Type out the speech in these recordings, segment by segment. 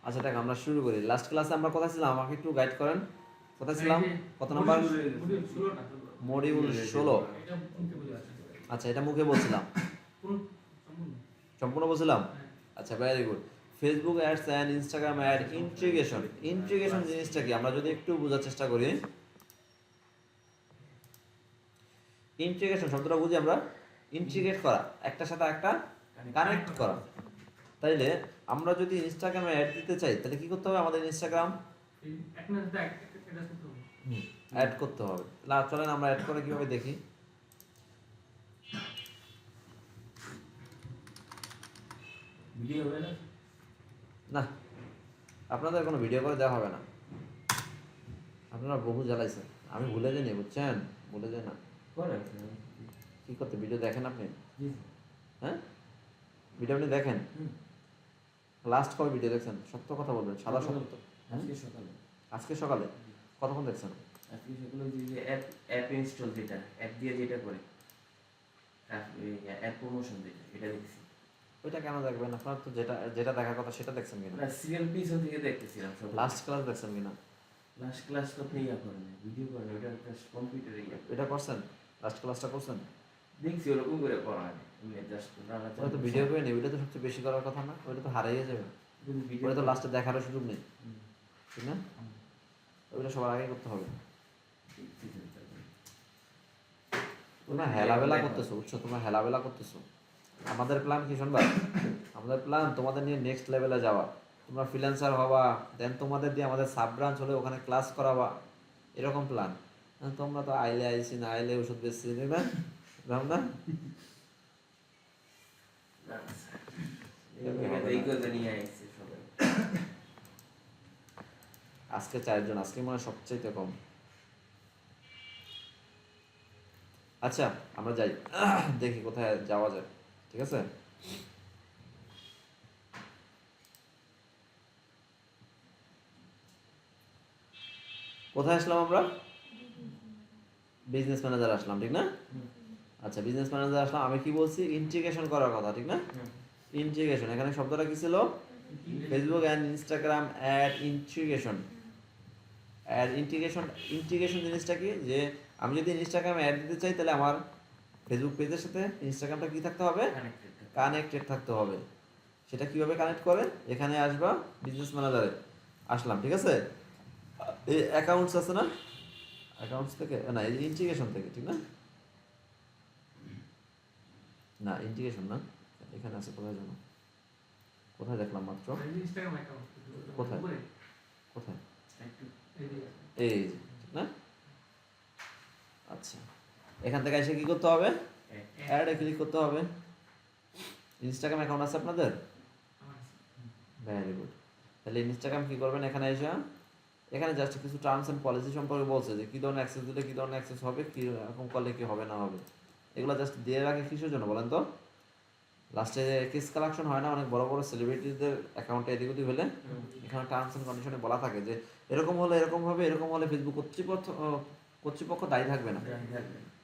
আচ্ছা দেখ আমরা শুরু করি। লাস্ট ক্লাসে আমরা কোথায় ছিলাম? আমাকে একটু গাইড করেন। কোথায় ছিলাম? কত নাম্বার? মডিউল 16। আচ্ছা এটা মুখে বলছিলাম, সম্পূর্ণ বলছিলাম। আচ্ছা very good. Facebook ads and Instagram ad integration. Integration জিনিসটা কি আমরা যদি একটু বোঝার চেষ্টা করি। ইন্টিগ্রেশন শব্দটা বুঝি আমরা ইন্টিগ্রেট করা, একটার সাথে একটা কানেক্ট করা। তাইলে আমরা যদি ইনস্টাগ্রামে অ্যাড দিতে চাই তাহলে কি করতে হবে? আমাদের ইনস্টাগ্রাম অ্যাড করতে হবে। চলেন আমরা অ্যাড করে কিভাবে দেখি। ভিডিও হবে না? না, আপনাদের কোনো ভিডিও করে দেওয়া হবে না। আপনারা বহু জ্বালাইছেন, আমি ভুলে যাইনি, বুঝছেন? ভুলে যাই না। কি করতে ভিডিও দেখেন আপনি? হ্যাঁ ভিডিও আপনি দেখেন? লাস্ট কবে ভিডিও দেখছেন? সত্য কথা বলবেন, সাদা সত্য। আজকে সকালে। আজকে সকালে? কতক্ষণ দেখছেন? আজকে সকালে যে অ্যাপ ইনস্টল, যেটা অ্যাপ দিয়ে যেটা করে অ্যাপ প্রমোশন, যেটা এটা দেখছি। ওইটা কেন দেখবেন? আপনার তো যেটা যেটা দেখার কথা সেটা দেখছেন কিনা? না, সিরিয়াল পিছন থেকে দেখতেছিলাম সব। লাস্ট ক্লাস দেখছেন কিনা? লাস্ট ক্লাস তো আপনি করেন, ভিডিও করেন, ওটা জাস্ট কম্পিউটারে এটা করছেন? লাস্ট ক্লাসটা করছেন? দেখছি ওরকম করে করা হয়। জাস্ট ওটা তো ভিডিও করে নেই, ওইটা তো সবচেয়ে বেশি করার কথা না? ওইটা তো হারিয়ে যাবে, ওটা তো লাস্টে দেখারও সুযোগ নেই, ঠিক না? ওইটা সবার আগে করতে হবে। তোমরা হেলাবেলা করতেছো, বুঝছো? তোমরা হেলাবেলা করতেছো। আমাদের প্ল্যান কি শুনবা? আমাদের প্ল্যান তোমাদের নিয়ে নেক্সট লেভেলে যাওয়া। তোমরা ফ্রিল্যান্সার হবা, দেন তোমাদের দিয়ে আমাদের সাব ব্রাঞ্চ হলে ওখানে ক্লাস করাবা, এরকম প্ল্যান। তোমরা তো আইলে আইসি, না আইলে ওষুধ বেচছি, না রাম না? আজকে 4 জন, আজকে মনে হয় সবচেয়ে কম। আচ্ছা আমরা যাই, দেখি কোথায় যাওয়া যায়, ঠিক আছে? কোথায় আসলাম আমরা? বিজনেস ম্যানেজার আসলাম, ঠিক না? আচ্ছা বিজনেস ম্যানেজার আসলাম। আমি কি বলছি? ইন্টিগ্রেশন করার কথা, ঠিক না? ইন্টিগ্রেশন, এখানে শব্দটা কি ছিল? Facebook and Instagram ad integration. Ad integration, integration জিনিসটা কি? যে আমি যদি ইনস্টাগ্রামে অ্যাড দিতে চাই তাহলে আমার ফেসবুক পেজের সাথে ইনস্টাগ্রামটা কি থাকতে হবে? কানেক্টেড থাকতে হবে। সেটা কিভাবে কানেক্ট করে? এখানে আসবা, বিজনেস ম্যানেজারে আসলাম, ঠিক আছে? এই অ্যাকাউন্টস আছে না, অ্যাকাউন্টস থেকে না, এই ইন্টিগ্রেশন থেকে, ঠিক না? না ইন্টিগ্রেশন না, এখানে আছে। কোথায় জানো? কোথায় দেখলাম মাত্র? কোথায় কোথায়? এই ঠিক না? আচ্ছা এখান থেকে এসে কি করতে হবে? অ্যাডে ক্লিক করতে হবে। ইনস্টাগ্রাম অ্যাকাউন্ট আছে আপনাদের? Very good. তাহলে ইনস্টাগ্রাম কি করবেন? এখানে এসে এখানে জাস্ট কিছু টার্মস অ্যান্ড পলিসি সম্পর্কে বলছে যে কী ধরনের অ্যাক্সেস দিলে কী ধরনের অ্যাক্সেস হবে, কী রকম করলে কী হবে না হবে। এগুলো জাস্ট দিয়ে রাখে কিসের জন্য বলেন তো? লাস্টে কেস কালেকশন হয় না অনেক বড় বড় সেলিব্রিটিদের অ্যাকাউন্টে এদিক ওদিক হলে? এখানে টার্মস অ্যান্ড কন্ডিশনে বলা থাকে যে এরকম হলে এরকম হবে, এরকম হলে ফেসবুক কর্তৃপক্ষ দায়ী থাকবে না,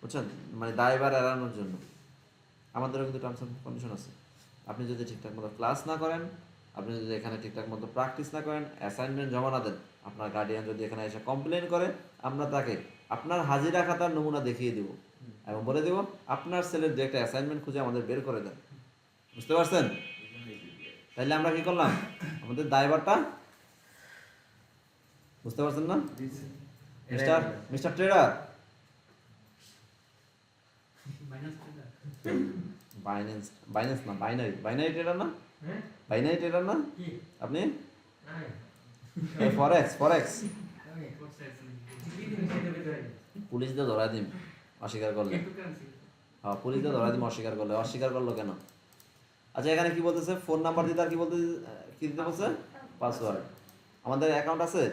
বুঝছেন? মানে দায়ভার এড়ানোর জন্য আমাদেরও কিন্তু টার্মস অ্যান্ড কন্ডিশন আছে। আপনি যদি ঠিকঠাক মতো ক্লাস না করেন, আপনি যদি এখানে ঠিকঠাক মতো প্র্যাকটিস না করেন, অ্যাসাইনমেন্ট জমা না দেন, আপনার গার্ডিয়ান যদি এখানে এসে কমপ্লেন করে, আমরা তাকে আপনার হাজিরা খাতার নমুনা দেখিয়ে দেবো এবং বলে দেবো আপনার ছেলের যে একটা অ্যাসাইনমেন্ট খুঁজে আমাদের বের করে দেন। বুঝতে পারছেন? তাইলে আমরা কি করলাম? আমাদের দায়ভারটা বুঝতে পারছেন না mister mister trader? Binance, Binance না, বাইনারি, বাইনারি ট্রেডার না? বাইনারি ট্রেডার না আপনি? ফরেক্স, ফরেক্স। পুলিশ দিয়ে ধরা দিম অস্বীকার করলে। হ্যাঁ পুলিশ দিয়ে ধরা দিম অস্বীকার করলে। অস্বীকার করলো কেন? আচ্ছা এখানে কি বলতেছে? ফোন নাম্বার দিতে, আর কি বলতে, কি দিতে বলছে? পাসওয়ার্ড। আমাদের অ্যাকাউন্ট আছে?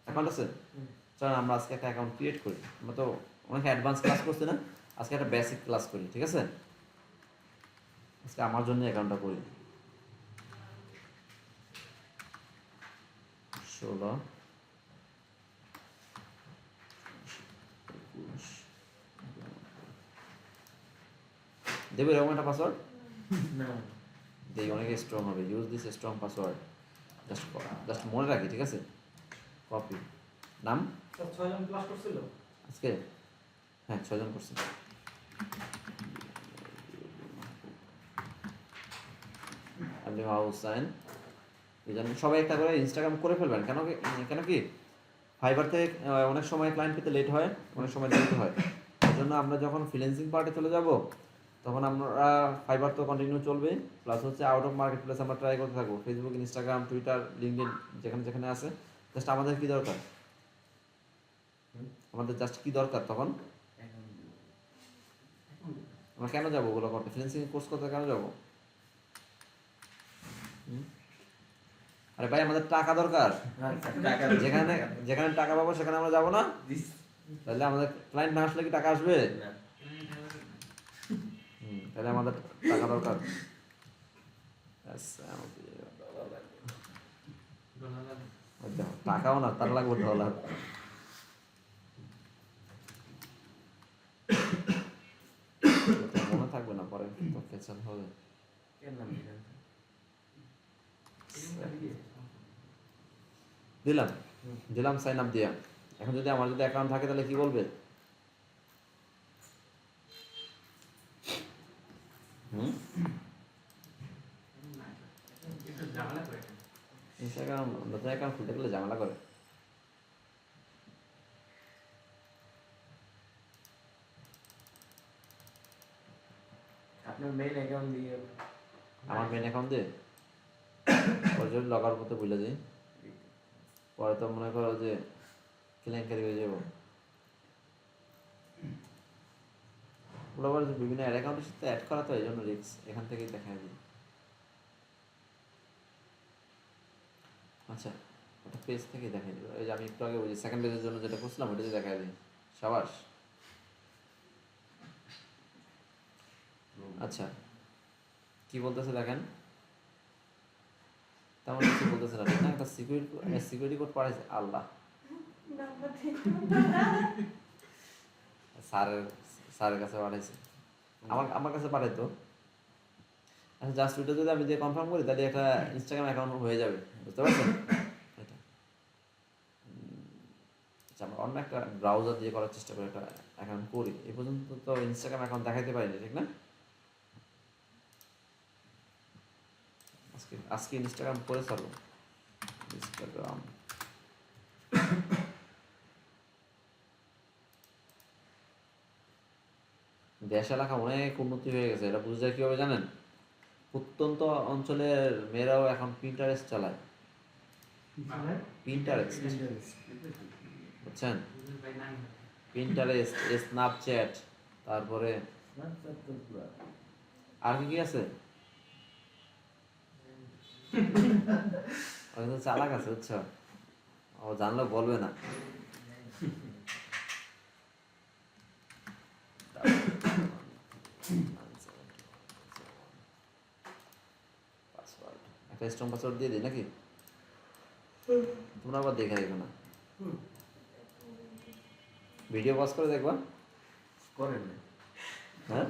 অ্যাকাউন্ট আছে? চলেন আমরা আজকে একটা অ্যাকাউন্ট ক্রিয়েট করি। আমরা তো অনেক অ্যাডভান্স ক্লাস করছি না, আজকে একটা বেসিক ক্লাস করি, ঠিক আছে? আজকে আমার জন্য অ্যাকাউন্টটা করি। 16 দেবে এরকম একটা পাসওয়ার্ড? দেই, অনেক স্ট্রং হবে। Use this strong password. Just মনে রাখি, ঠিক আছে? কপি নাম 6 জন ক্লাস করছিল আজকে, হ্যাঁ 6 জন করছে। আপনি হুসাইন, এই জন্য সবাই একটা করে ইনস্টাগ্রাম করে ফেলবেন। কেন কি ফাইবার থেকে অনেক সময় ক্লায়েন্ট পেতে লেট হয়, অনেক সময় লেট হয়। এই জন্য আমরা যখন ফ্রিল্যান্সিং পার্টে চলে যাব তখন আমরা ফাইবার তো কন্টিনিউ চলবে, প্লাস হচ্ছে আউট অফ মার্কেট প্লেস আমরা ট্রাই করতে থাকবো, ফেসবুক, ইনস্টাগ্রাম, টুইটার, লিঙ্কডইন, যেখানে যেখানে আছে। জাস্ট আমাদের কি দরকার, আমাদের জাস্ট কি দরকার তখন আমরা কেন যাবো ওগুলো করতে, ফ্রিল্যান্সিং কোর্স করতে কেন যাবো? আরে ভাই আমাদের টাকা দরকার, যেখানে যেখানে টাকা পাবো সেখানে আমরা যাবো না? তাহলে আমাদের ক্লায়েন্ট না আসলে কি টাকা আসবে? তাহলে আমাদের টাকা দরকার। টাকাও না, তার লাগবে ডলার। মনে থাকবে না পরে তো ক্যান্সেল হবে। দিলাম সাইন আপ দিয়া। এখন যদি আমার যদি অ্যাকাউন্ট থাকে তাহলে কি বলবে? ইনস্টাগ্রাম নতুন অ্যাকাউন্ট খুলতে গেলে ঝামেলা করে। আপনার মেইন অ্যাকাউন্ট দিয়ে, আমার মেইন অ্যাকাউন্ট দিয়ে পরে যদি লগ আউট করতে ভুলে যাই, পরে তো মনে করো যে কেলেঙ্কারি হয়ে যাবো। ওগুলো আবার বিভিন্ন অ্যাড অ্যাকাউন্টের সাথে অ্যাড করা, তো এই জন্য রিস্ক, এখান থেকেই দেখা দিই। আচ্ছা, ওটা পেজ থেকেই দেখাই দিই। এই যে আমি একটু আগে ওই সেকেন্ড পেজের জন্য যেটা করছিলাম ওটাতে দেখাই দিই। সাবাস। আচ্ছা, কি বলতেছে দেখেন, তেমন কিছু বলতেছে না, ঠিক না? একটা সিকিউরিটি কোড পাঠাইছে। আল্লাহ, স্যারের কাছে পাঠাইছে, আমার কাছে পাঠাইতো। আচ্ছা, জাস্ট ওইটা যদি আমি দিয়ে কনফার্ম করি তাহলে একটা ইনস্টাগ্রাম অ্যাকাউন্ট হয়ে যাবে, বুঝতে পারছেন? এটা আচ্ছা, আমরা অন্য একটা ব্রাউজার দিয়ে করার চেষ্টা করি, একটা অ্যাকাউন্ট করি। এই পর্যন্ত তো ইনস্টাগ্রাম অ্যাকাউন্ট দেখাইতে পারিনি, ঠিক না? আজকে ইনস্টাগ্রাম করে ছাড়বো। ইনস্টাগ্রাম দেশ এলাকা অনেক উন্নতি হয়ে গেছে, এটা বুঝতে যায় কীভাবে জানেন? প্রত্যন্ত অঞ্চলের মেয়েরাও এখন পিন্টারেস্ট চালায়। পিন্টারেস্ট বুঝছেন? পিন্টারেস্ট, স্ন্যাপচ্যাট, তারপরে আর কি কি আছে? চালাক আছে, বুঝছো? ও জানলেও বলবে না। একটা স্ট্রং পাসওয়ার্ড দিয়ে দিই নাকি? তোমরা আবার দেখে দেখবে না, ভিডিও পজ করে দেখবা। করেন না? হ্যাঁ,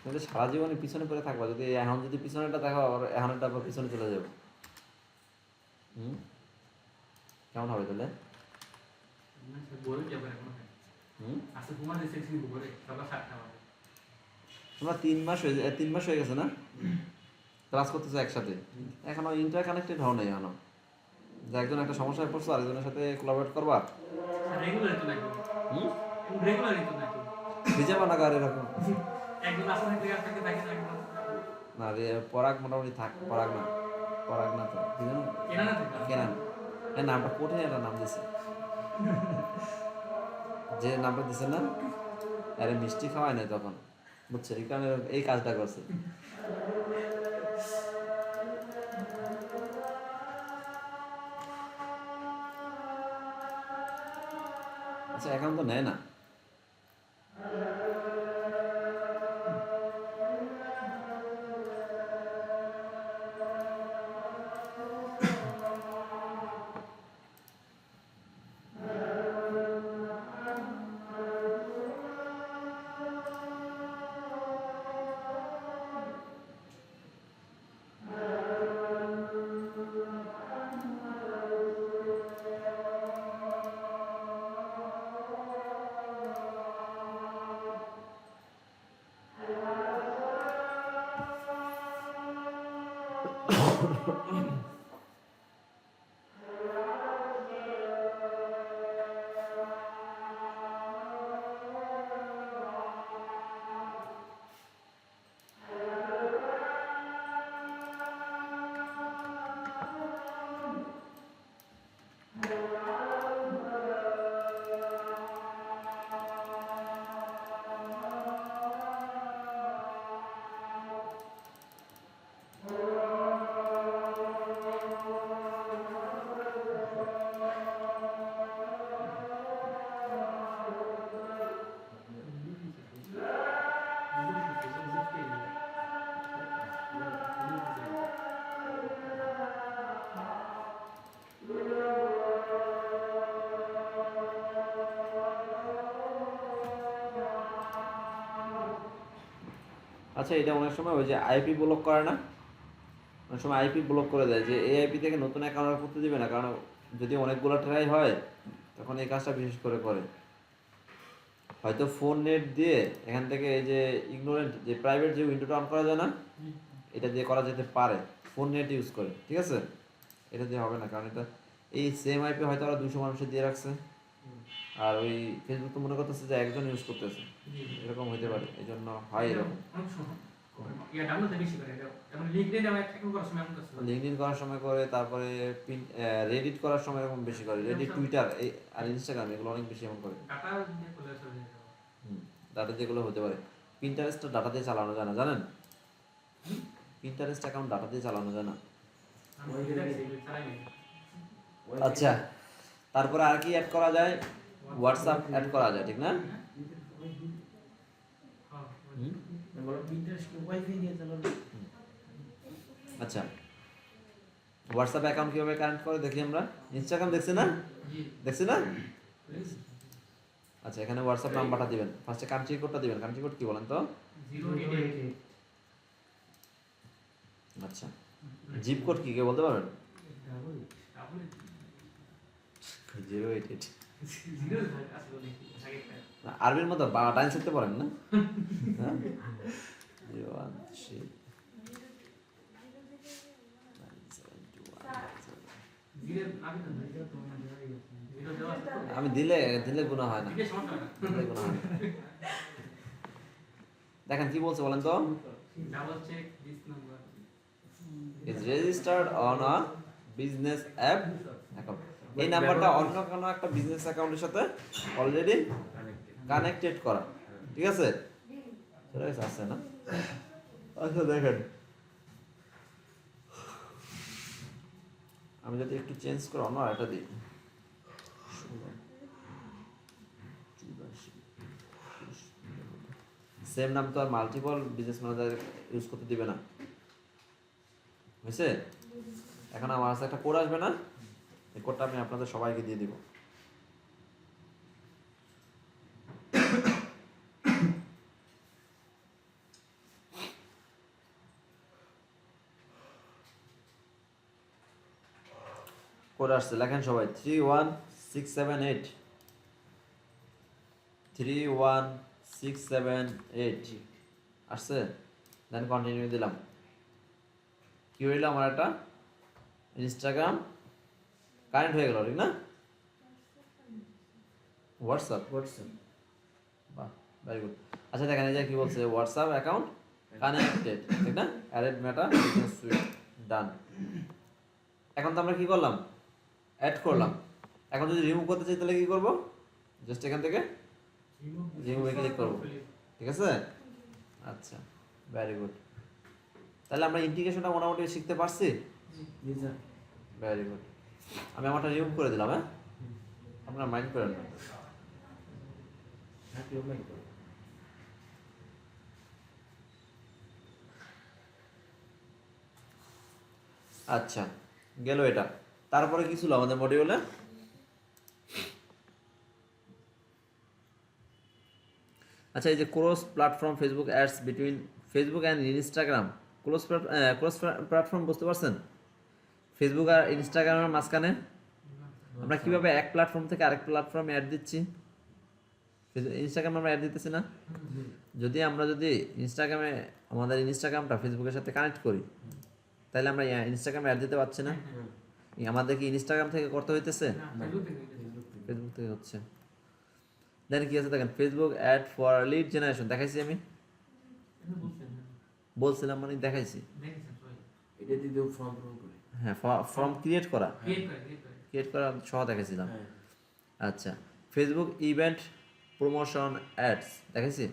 কিন্তু সারা জীবনে পিছনে পড়ে থাকবা যদি এখন যদি পিছনেটা দেখো, আবার এখনটা আবার পিছনে চলে যাবে। কেমন হবে তাহলে? তোমরা 3 মাস হয়ে গেছে না ক্লাস করতেছো একসাথে, এখনো ইন্টার কানেক্টেড হও নাই এখনো, যে একজন একটা সমস্যায় পড়ছো আরেকজনের সাথে কোলাবরেট করবা। ভিজে বানাগো আর এরকম না রে, পরাগ মোটামুটি থাক, পরাগ না তো কেনান, এই নামটা কঠিন একটা নাম দিছে, যে নামটা দিছে না, আরে মিষ্টি খাওয়াই নাই তখন, বুঝছে? এই কারণে এই কাজটা করছে। আচ্ছা, এখন তো নেয় না। আচ্ছা, এটা অনেক সময় ওই যে আইপি ব্লক করে না, অনেক সময় আইপি ব্লক করে দেয় যে এই আইপি থেকে নতুন অ্যাকাউন্ট করতে দিবে না, কারণ যদি অনেকগুলো ট্রাই হয় তখন এই কাজটা বিশেষ করে করে। হয়তো ফোন নেট দিয়ে এখান থেকে এই যে ইগনোরেন্ট যে প্রাইভেট যে উইন্ডোটা অন করা যায় না, এটা দিয়ে করা যেতে পারে, ফোন নেট ইউজ করে, ঠিক আছে? এটা দিয়ে হবে না, কারণ এটা এই সেম আইপি হয়তো ওরা 200 মানুষের দিয়ে রাখছে, আর ওই ফেসবুক তো মনে করতেছে যে একজন ইউজ করতেছে, এরকম হতে পারে, এই জন্য হয় এরকম। লিঙ্কডিন করার সময় করে, তারপরে রেডিট করার সময় এরকম বেশি করে, রেডিট, টুইটার আর ইনস্টাগ্রাম এগুলো অনেক বেশি এমন করে। ডাটা যেগুলো হতে পারে, পিন্টারেস্টটা ডাটা দিয়ে চালানো যায় না, জানেন? পিন্টারেস্ট অ্যাকাউন্ট ডাটা দিয়ে চালানো যায় না। আচ্ছা, তারপরে আর কি অ্যাড করা যায়? হোয়াটসঅ্যাপ অ্যাড করা যায়, ঠিক না? আচ্ছা, হোয়াটসঅ্যাপ অ্যাকাউন্ট কিভাবে কানেক্ট করে দেখি আমরা। ইনস্টাগ্রাম দেখছি না, দেখছি না? আচ্ছা, এখানে হোয়াটসঅ্যাপ নাম্বারটা দিবেন, ফার্স্টে কান্ট্রি কোডটা দিবেন। কান্ট্রি কোড কি বলেন তো? আচ্ছা, জিপ কোড কি কেউ বলতে পারবেন? 088। আরবির মতো ডাইন শিখতে পারেন না? 013 আমি দিলে গুনাহ হয় না, দিলে গুনাহ হয় না। দেখেন কি বলছে বলেন তো? is registered on a business app account. এই নাম্বারটা অন্য কোনো একটা বিজনেস অ্যাকাউন্টের সাথে অলরেডি কানেক্টেড করা, ঠিক আছে? সেটা আছে না? আচ্ছা, দেখেন আমি যদি একটু চেঞ্জ করে অন্য আরেকটা দিই, সেম নাম তো আর মাল্টিপল বিজনেস ম্যানেজার ইউজ করতে দিবে না, হয়েছে? এখন আমার কাছে একটা কোড আসবে না, এই কোডটা আমি আপনাদের সবাইকে দিয়ে দিব। কোড আসছে, লেখেন সবাই 31678 31678 আসছে। দেন কন্টিনিউ দিলাম। কি হইলো? আমার একটা ইনস্টাগ্রাম কানেক্ট হয়ে গেল, ঠিক না? হোয়াটসঅ্যাপ বাহ, ভেরি গুড। আচ্ছা, দেখেন এই যে কি বলছে, হোয়াটসঅ্যাপ অ্যাকাউন্ট কানেক্টেড, ঠিক না? অ্যাড মেটা বিজনেস সুইট, ডান। এখন তো আমরা কি করলাম? অ্যাড করলাম। এখন যদি রিমুভ করতে চাই তাহলে কি করব? জাস্ট এখান থেকে রিমুভে ক্লিক করব, ঠিক আছে? আচ্ছা, ভেরি গুড। তাহলে আমরা ইন্টিগ্রেশনটা মোটামুটি শিখতে পারছি। Very good. আমি আমারটা রিমুভ করে দিলাম, হ্যাঁ? আপনারা মাইন্ড করেন না। আচ্ছা, গেল এটা। তারপরে কি ছিল আমাদের মডিউলে? আচ্ছা, এই যে cross platform Facebook ads between Facebook and Instagram, cross platform বুঝতে পারছেন? ফেসবুক আর ইনস্টাগ্রামের মাঝখানে আমরা কিভাবে এক প্ল্যাটফর্ম থেকে আরেক প্ল্যাটফর্মে অ্যাড দিচ্ছি। ইনস্টাগ্রামে আমরা অ্যাড দিতেছি না? যদি ইনস্টাগ্রামে আমাদের ইনস্টাগ্রামটা ফেসবুকের সাথে কানেক্ট করি, তাহলে আমরা ইনস্টাগ্রামে অ্যাড দিতে পারছি না, আমাদের কি ইনস্টাগ্রাম থেকে করতে হইতেছে, ফেসবুক থেকে হচ্ছে। দেন কি আছে দেখেন, Facebook ad for lead generation দেখাইছি আমি, বলছিলাম মানে দেখাইছি। এটা দিতেও ফর্ম পূরণ করে। হ্যাঁ, ফর্ম ক্রিয়েট করা সহ দেখাইছিলাম। আচ্ছা, ফেসবুক ইভেন্ট প্রমোশন অ্যাডস দেখাইছি,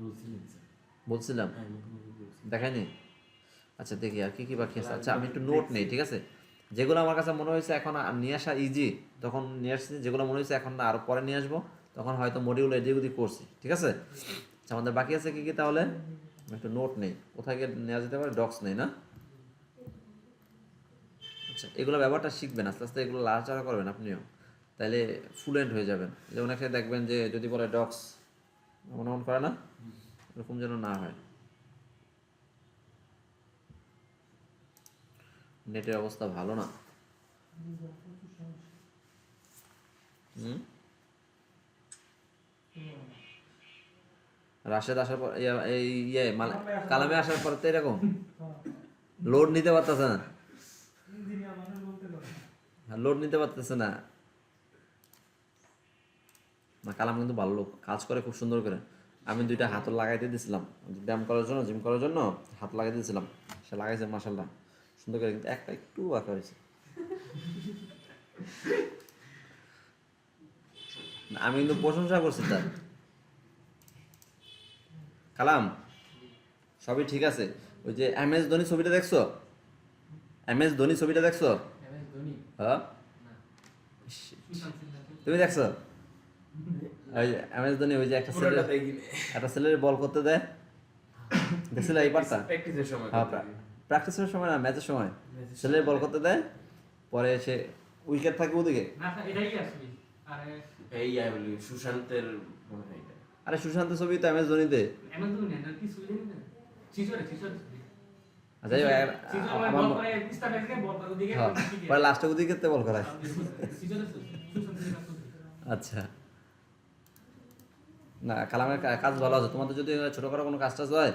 বলছিলেন স্যার। বলছিলাম হ্যাঁ, মোটামুটি বলছিলেন। দেখাইনি। আচ্ছা দেখি আর কি কি বাকি আছে। আচ্ছা আমি একটু নোট নেই, ঠিক আছে, যেগুলো আমার কাছে মনে হয়েছে এখন নিয়ে আসা ইজি তখন নিয়ে আসছি, যেগুলো মনে হয়েছে এখন না আরও পরে নিয়ে আসবো তখন হয়তো মডিউল এদিক ওদিক করছি, ঠিক আছে। আচ্ছা আমাদের বাকি আছে কি কি তাহলে, আমি একটু নোট নেই, কোথায় গিয়ে নেওয়া যেতে পারে, ডক্স নেই না। আচ্ছা এগুলো ব্যবহারটা শিখবেন আস্তে আস্তে, এগুলো লাড়াচাড়া করবেন আপনিও, তাইলে ফ্লুয়েন্ট হয়ে যাবেন। যেমন একটা দেখবেন যে যদি বলে ডক্স মনে মন করে না, এরকম যেন না হয়। নেটের অবস্থা ভালো না। রাশেদ আসার পর এই কালামে আসার পর তো এরকম লোড নিতে পারতেছে না, লোড নিতে পারতেছে না। না কালাম কিন্তু ভালো লোক, কাজ করে খুব সুন্দর করে। আমি 2টা হাত লাগাইতে দিয়েছিলাম ব্যায়াম করার জন্য, জিম করার জন্য হাত লাগাইতে দিয়েছিলাম, সে লাগাইছে মাশাল্লাহ সুন্দর করে, কিন্তু একটা একটু বাঁকা হয়েছে। আমি কিন্তু প্রশংসা করছি তার। কালাম সবই ঠিক আছে। ওই যে MS ধোনি ছবিটা দেখছো, MS ধোনি ছবিটা দেখছো? হ্যাঁ তুমি দেখছো? ওই MS ধোনি ওই যে একটা ছেলের বল করতে দেয়, দেখছিলে এই পার্টটা? প্র্যাকটিসের সময়। হ্যাঁ প্র্যাকটিসের সময় না, ম্যাচের সময় ছেলের বল করতে দেয়, পরে এসে উইকেট থাকে ওদিকে। এই বলি সুশান্তের মনে হয় এটা। আরে সুশান্ত ছবি তো MS ধোনিতে। পরে লাস্টে ওদিকে বল করায়। আচ্ছা না কালামের কাজ ভালো আছে, তোমাদের যদি ছোটখাটো কোনো কাজ টাজ হয়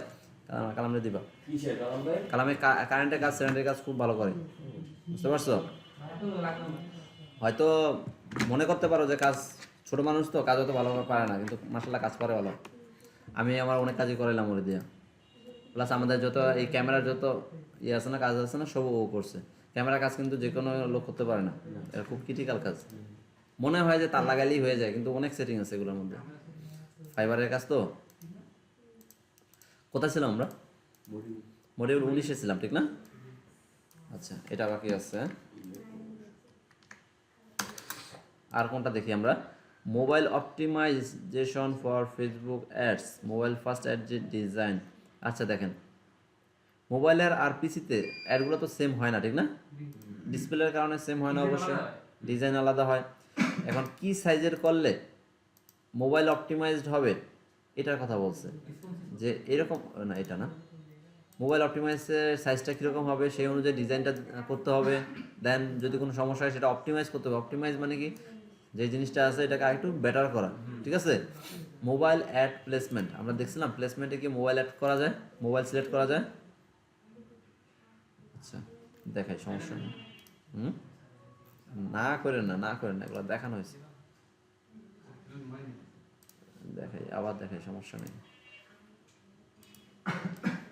কালামে দিবা। কিসের কালাম ভাই? কালামে কারেন্টের কাজ সিলিন্ডারের কাজ খুব ভালো করে, বুঝতে পারছো? হয়তো মনে করতে পারো যে কাজ ছোট মানুষ তো কাজ হয়তো ভালোভাবে পারে না, কিন্তু মাশাআল্লাহ কাজ পারে ভালো। আমি আমার অনেক কাজই করাইলাম ওরে দিয়া। প্লাস আমাদের যত এই ক্যামেরার যত ইয়ে আছে না, কাজ আছে না, সব ও করছে। ক্যামেরা কাজ কিন্তু যে কোনো লোক করতে পারে না, এটা খুব ক্রিটিক্যাল কাজ। মনে হয় যে তার লাগাইলেই হয়ে যায়, কিন্তু অনেক সেটিং আছে এগুলোর মধ্যে, ফাইবারের কাজ তো। কোথায় ছিলাম আমরা? মডিউল 19-এ ছিলাম, ঠিক না? আচ্ছা এটা বাকি আছে। আর কোনটা দেখি আমরা, mobile optimisation for Facebook ads, mobile first ad যে ডিজাইন। আচ্ছা দেখেন মোবাইলের আর পিসিতে অ্যাডগুলো তো সেম হয় না, ঠিক না? ডিসপ্লের কারণে সেম হয় না অবশ্যই, ডিজাইন আলাদা হয়। এখন কি সাইজের করলে মোবাইল অপটিমাইজড হবে এটার কথা বলছে, যে এরকম না, এটা না, মোবাইল অপটিমাইজের সাইজটা কীরকম হবে সেই অনুযায়ী ডিজাইনটা করতে হবে। দেন যদি কোনো সমস্যা হয় সেটা অপটিমাইজ করতে হবে। অপটিমাইজ মানে কি, যে জিনিসটা আছে এটাকে আরেকটু বেটার করা, ঠিক আছে। মোবাইল অ্যাড প্লেসমেন্ট আমরা দেখছিলাম, প্লেসমেন্টে কি মোবাইল অ্যাড করা যায়, মোবাইল সিলেক্ট করা যায়। আচ্ছা দেখাই, সমস্যা নেই। না করেন না এগুলো দেখানো হয়েছে, দেখাই আবার দেখাই, সমস্যা নেই।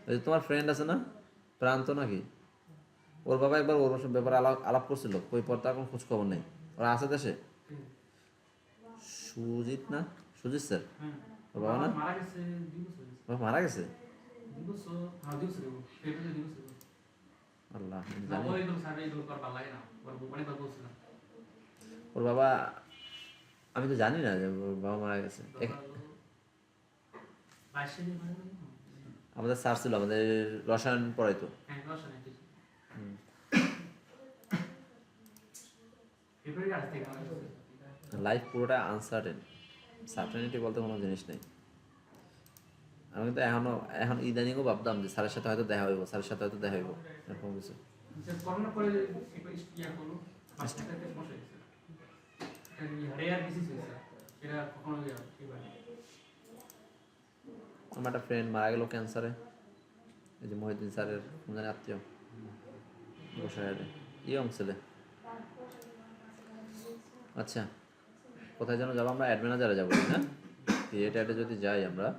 ওই যে তোমার ফ্রেন্ড আছে না প্রান্ত নাকি, ওর বাবা একবার ওর ব্যাপারে আলাপ করছিল, কই পর তার কোনো খোঁজ খবর নেই। ওরা আছে দেশে, সুজিত না, সুজিত স্যার ওর বাবা না, মারা গেছে। আল্লাহ ওর বাবা, আমি তো জানি না যে ওর বাবা মারা গেছে। আমাদের স্যার ছিল, আমাদের রসায়ন পড়াইতো। লাইফ পুরোটা আনসার্টেন, সার্টেনিটি বলতে কোনো জিনিস নেই। আমি কিন্তু এখন ইদানিংও ভাবতাম যে স্যারের সাথে হয়তো দেখা হইব, এরকম কিছু। আমার একটা ফ্রেন্ড মারা গেল ক্যান্সারে, এই যে মহিউদ্দিন স্যারের আত্মীয়। বসায় অ্যাডে ইয়ং ছেলে। আচ্ছা, কোথায় যেন যাবো আমরা? অ্যাড ম্যানেজারে যাবো না? ক্রিয়েট অ্যাডে যদি যাই আমরা,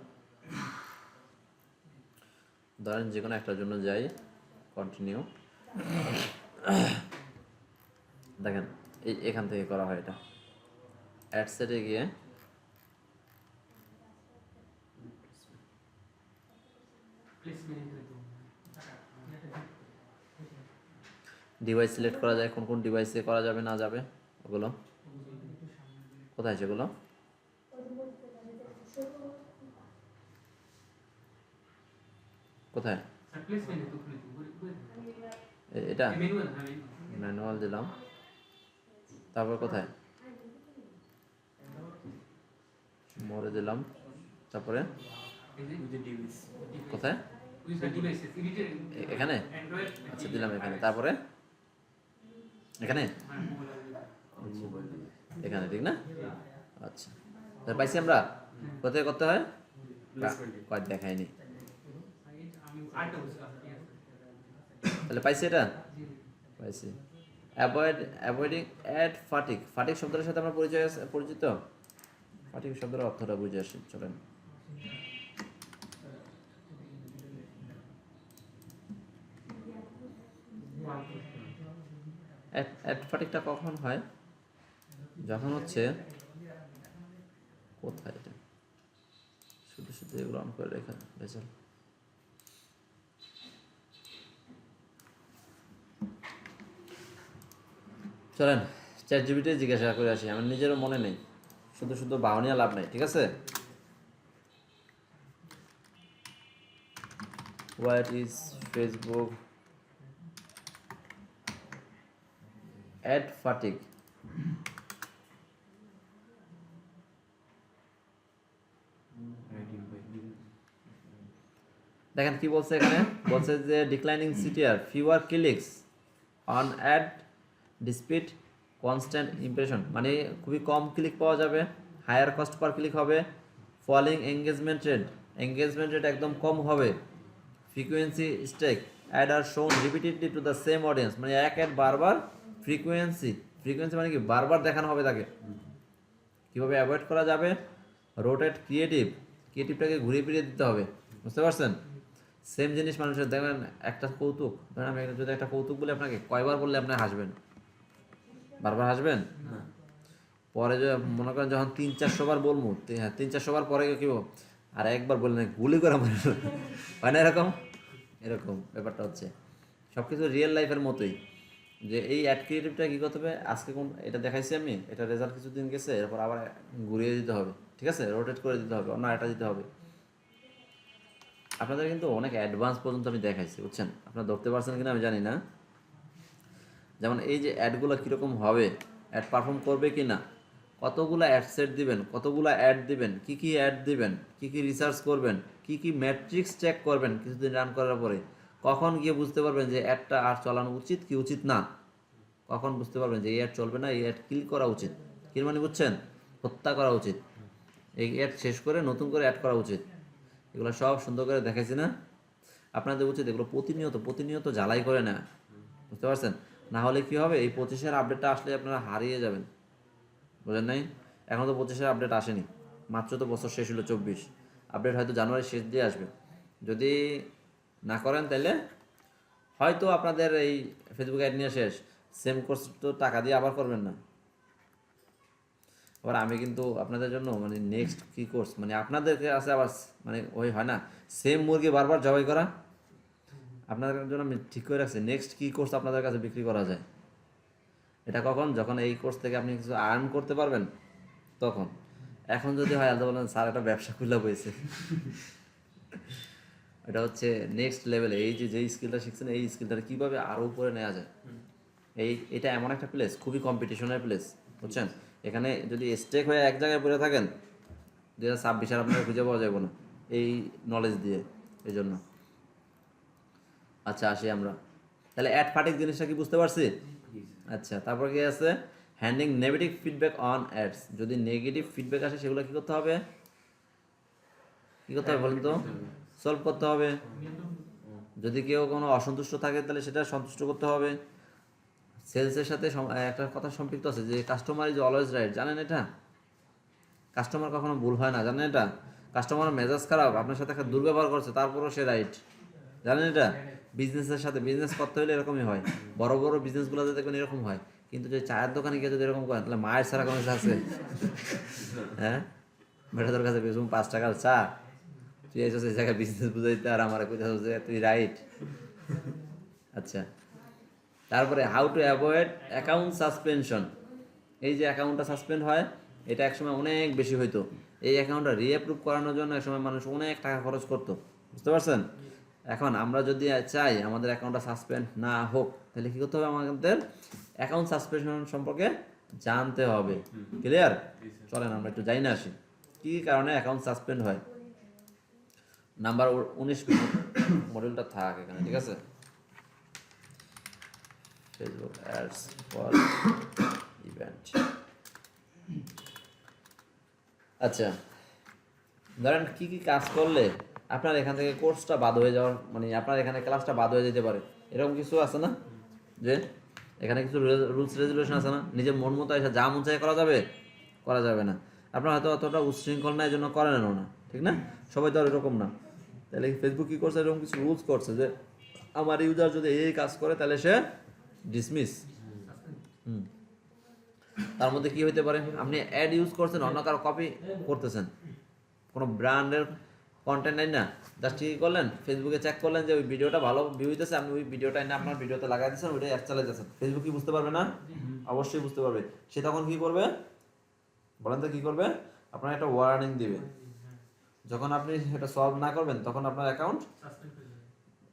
ধরেন যে কোনো একটার জন্য যাই, কন্টিনিউ। দেখেন এখান থেকে করা হয় এটা। অ্যাড সেটে গিয়ে ডিভাইস সিলেক্ট করা যায়, কোন কোন ডিভাইসে করা যাবে না যাবে ওগুলো কোথায় সেগুলো? কোথায়? এটা ম্যানুয়াল দিলাম, তারপর কোথায়? মোরে দিলাম, তারপরে কোথায়? এখানে? আচ্ছা দিলাম এখানে, তারপরে এখানে এখানে, ঠিক না? আচ্ছা, তাহলে পাইছি আমরা। কোথায় করতে হয় কয় দেখায়নি, তাহলে পাইছি এটা, পাইছি। Avoiding add fatigue. ফাটিক শব্দের সাথে আমরা পরিচিত। ফাটিক শব্দের অর্থটা বুঝে আসি, চলেন। অ্যাড ফাটিকটা কখন হয়? যখন হচ্ছে, কোথায় এটা, শুধু শুধু এগুলো অন করে রেখা বেচাল। চলেন চ্যাট জিপিটি জিজ্ঞাসা করে আসি, আমার নিজেরও মনে নেই, শুধু শুধু বাউনিয়া লাভ নাই, ঠিক আছে? What is Facebook ad fatigue? দেখেন কি বলছে এখানে, বলছে যে declining CTR, fewer clicks on ad despite constant impression, মানে খুবই কম ক্লিক পাওয়া যাবে, হায়ার কস্ট পার ক্লিক হবে, ফলিং এঙ্গেজমেন্ট রেট একদম কম হবে, frequency stack, ad are shown repeatedly to the same audience, মানে এক অ্যাড বারবার, ফ্রিকোয়েন্সি মানে কি বারবার দেখানো হবে তাকে। কীভাবে অ্যাভয়েড করা যাবে? রোটেট ক্রিয়েটিভটাকে ঘুরিয়ে ফিরিয়ে দিতে হবে, বুঝতে পারছেন? সেম জিনিস মানুষের দেখবেন, একটা কৌতুক ধরেন, আমি যদি একটা কৌতুক বলে আপনাকে, কয়বার বললে আপনি হাসবেন? বারবার হাসবেন? পরে যে মনে করেন যখন 300-400 বার বলবো, হ্যাঁ 300-400 বার পরে কি আর একবার বললেন গুলি করে মানে হয় না এরকম? এরকম ব্যাপারটা হচ্ছে সব কিছু রিয়েল লাইফের মতোই, যে এই অ্যাড ক্রিয়েটিভটা কী করতে হবে, আজকে কোন এটা দেখাইছি আমি, এটা রেজাল্ট কিছুদিন গেছে, এরপর আবার ঘুরিয়ে দিতে হবে, ঠিক আছে? রোটেট করে দিতে হবে, অন্য এটা দিতে হবে। আপনাদের কিন্তু অনেক অ্যাডভান্স পর্যন্ত আমি দেখাইছি, বুঝছেন? আপনারা ধরতে পারছেন কিনা আমি জানি না। যেমন এই যে অ্যাডগুলো কীরকম হবে, অ্যাড পারফর্ম করবে কি না, কতগুলো অ্যাড সেট দিবেন, কতগুলো অ্যাড দিবেন, কি কি অ্যাড দিবেন, কি কি রিসার্চ করবেন, কি কি ম্যাট্রিক্স চেক করবেন কিছুদিন রান করার পরে, কখন গিয়ে বুঝতে পারবেন যে অ্যাডটা আর চালানো উচিত কি উচিত না, কখন বুঝতে পারবেন যে এই অ্যাড চলবে না, এই অ্যাড কিল করা উচিত, কিল মানে বুঝছেন, হত্যা করা উচিত, এই অ্যাড শেষ করে নতুন করে অ্যাড করা উচিত। এগুলো সব সুন্দর করে দেখাইছি না? আপনাদের উচিত এগুলো প্রতিনিয়ত জ্বালাই করে না, বুঝতে পারছেন? না হলে কি হবে, এই 25-এর আপডেটটা আসলে আপনারা হারিয়ে যাবেন, বুঝলেন নাই? এখন তো 25-এর আপডেট আসেনি, মাত্র তো বছর শেষ হলো 24, আপডেট হয়তো জানুয়ারি শেষ দিয়ে আসবে। যদি না করেন তাহলে হয়তো আপনাদের এই ফেসবুক অ্যাড নিয়ে শেষ, সেম কোর্স তো টাকা দিয়ে আবার করবেন না। আবার আমি কিন্তু আপনাদের জন্য মানে নেক্সট কী কোর্স, মানে আপনাদেরকে আছে আবার, মানে ওই হয় না সেম মুরগি বারবার জবাই করা, আপনাদের জন্য আমি ঠিক করে রাখছি নেক্সট কী কোর্স আপনাদের কাছে বিক্রি করা যায়। এটা কখন, যখন এই কোর্স থেকে আপনি কিছু আর্ন করতে পারবেন তখন। এখন যদি হয় আলাদা বলেন স্যার একটা ব্যবসা খুলে বইছে, এটা হচ্ছে নেক্সট লেভেলে, এই যে যেই স্কিলটা শিখছেন এই স্কিলটা কীভাবে আরও উপরে নেওয়া যায়, এটা এমন একটা প্লেস, খুবই কম্পিটিশনের প্লেস, বুঝছেন? এখানে যদি স্টেক হয়ে এক জায়গায় পড়ে থাকেন 2026 আপনাকে খুঁজে পাওয়া যাবে না এই নলেজ দিয়ে, এই জন্য। আচ্ছা আসি আমরা, তাহলে অ্যাড ফাটিক জিনিসটা কি বুঝতে পারছি? আচ্ছা, তারপর কি আছে, handling negative feedback on ads, যদি নেগেটিভ ফিডব্যাক আসে সেগুলো কী করতে হবে, বলেন তো? সলভ করতে হবে, যদি কেউ কোনো অসন্তুষ্ট থাকে তাহলে সেটা সন্তুষ্ট করতে হবে। সেলসের সাথে একটা কথা সম্পৃক্ত আছে যে কাস্টমার ইজ অলওয়েজ রাইট, জানেন এটা? কাস্টমার কখনো ভুল হয় না, জানেন এটা? কাস্টমার মেজাজ খারাপ, আপনার সাথে একটা দুর্ব্যবহার করছে, তারপরও সে রাইট, জানেন এটা? বিজনেসের সাথে বিজনেস করতে হলে এরকমই হয়, বড় বড় বিজনেসগুলোতে দেখবেন এরকম হয়। কিন্তু যদি চায়ের দোকানে গিয়ে যদি এরকম করেন তাহলে মায়ের ছাড়া কোনো কিছু আছে? হ্যাঁ, বেটা তোর কাছে বেশি 5 টাকার চা, তুই এসেছিস এই জায়গায় বিজনেস বুঝাইতে আর আমার কোথাও তুই রাইট। আচ্ছা, তারপরে how to avoid account suspension. এই যে অ্যাকাউন্টটা সাসপেন্ড হয়, এটা একসময় অনেক বেশি হইতো। এই অ্যাকাউন্টটা রিঅ্যাপ্রুভ করানোর জন্য একসময় মানুষ অনেক টাকা খরচ করতো, বুঝতে পারছেন? এখন আমরা যদি চাই আমাদের অ্যাকাউন্টটা সাসপেন্ড না হোক, তাহলে কী করতে হবে? আমাদের অ্যাকাউন্ট সাসপেনশন সম্পর্কে জানতে হবে। ক্লিয়ার? চলেন আমরা একটু যাই না আসি কী কারণে অ্যাকাউন্ট সাসপেন্ড হয়। নাম্বার 19 মডিউলটা থাক এখানে, ঠিক আছে? Facebook ads for event. আচ্ছা, ধরেন কি কি কাজ করলে আপনার এখান থেকে কোর্সটা বাদ হয়ে যাওয়ার, মানে আপনার এখানে ক্লাসটা বাদ হয়ে যেতে পারে, এরকম কিছু আছে না? যে এখানে কিছু রুলস রেজুলেশন আছে না? নিজের মন মতো এসে যা মন চাই করা যাবে? করা যাবে না। আপনার হয়তো অতটা উচ্ছৃঙ্খল না, এই জন্য করেনও না, ঠিক না? সবাই তো আর এরকম না। তাহলে ফেসবুক কী করছে? এরকম কিছু রুলস করছে যে আমার ইউজার যদি এই কাজ করে তাহলে সে ডিসমিস। তার মধ্যে কি হইতে পারে? আপনি অ্যাড ইউজ করছেন, অন্য কারো কপি করতেছেন, কোনো ব্র্যান্ডের কন্টেন্ট নাই না, জাস্ট কী করলেন? ফেসবুকে চেক করলেন যে ওই ভিডিওটা ভালো ভিউ হইতেছে, আপনি ওই ভিডিওটা না আপনার ভিডিওতে লাগাই দিচ্ছেন, ওইটাই অ্যাড চালাইতেছেন। ফেসবুক কি বুঝতে পারবে না? অবশ্যই বুঝতে পারবে। সে তখন কি করবে বলেন তো? কি করবে? আপনার একটা ওয়ার্নিং দিবে। যখন আপনি এটা সলভ না করবেন তখন আপনার অ্যাকাউন্ট